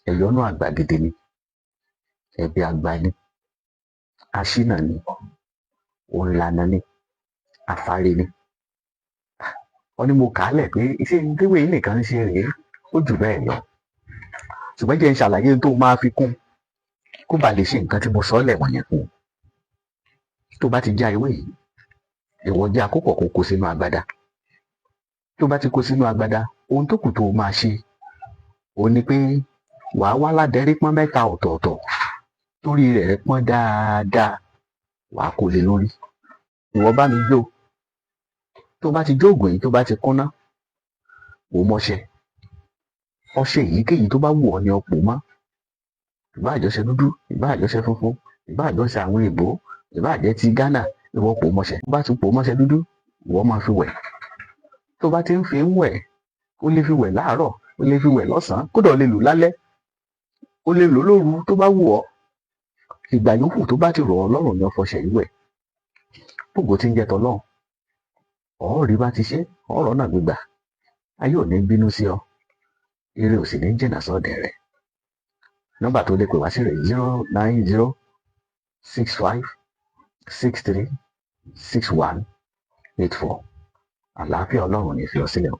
Eyonu Agba gidi ni, ẹbí Agba ni, Asina ni, òǹlànà ni, Afare ni. Wọ́n ní mo kà á lẹ̀ pé iṣẹ́ ìdíwé yìí nìkan ń ṣe rèé, ó jù bẹ́ẹ̀ lọ. Ṣùgbọ́n jẹ́ ń ṣàlàyé tó máa fi kún kó bàa lè ṣe nǹkan tí mo sọ lẹ̀ wọ̀nyẹn fún un. Tó bá ti já ewé yìí, ìwọ jẹ́ àkókò kó sínú agbada. Tó bá ti kó sínú agbada, ohun tó kù tó máa ṣe òun ni pé wàá wá ládẹ́rí pọ́n mẹ́ta ọ̀tọ̀ọ̀tọ̀ torí rẹ̀ pọ́n dáadáa, wàá kó lé lórí. Ìwọ bá mi jó. Tó bá ti jó ògùn yìí, tó bá ti kúnná, wò mọ́ṣẹ. Ọṣẹ èyíkéyìí tó bá wù ọ́ ni o pò mọ́. Ìbá àjọṣe dúdú, ìbá àjọṣe funfun, ìbá àjọṣe àwọn èèbó, ìbá àjẹ́ ti Ghana, ìwọ pò mọ́ṣẹ. Tó bá ti pò mọ́ṣẹ dúdú, ìwọ máa fi wẹ̀. Tó bá ti ń fi wẹ̀, ó lè fi wẹ̀ láàárọ̀, ó lè fi wẹ̀ lọ́sàn-án, kódà ó lè lò lálẹ́, ó lè lò lóru tó bá wù ọ́. Ìgbà yòókù tó bá ti rọ̀ ọ́ lọ́rùn ni ọfọṣẹ yìí wẹ̀. Gbogbo tí ń jẹ tọlọ́run, ọ̀ọ́ rí bá ti ṣe, ọ̀rọ̀ náà gbígbà. Ayé ò ní bínú sí ọ, ire ò sì ní jìnnà sọ́dẹ̀ rẹ̀. Nọ́mbà tó lè pè wá sí rẹ̀ 09065636184. Àlàáfíà Ọlọ́run ní fi ọ sílẹ̀ o.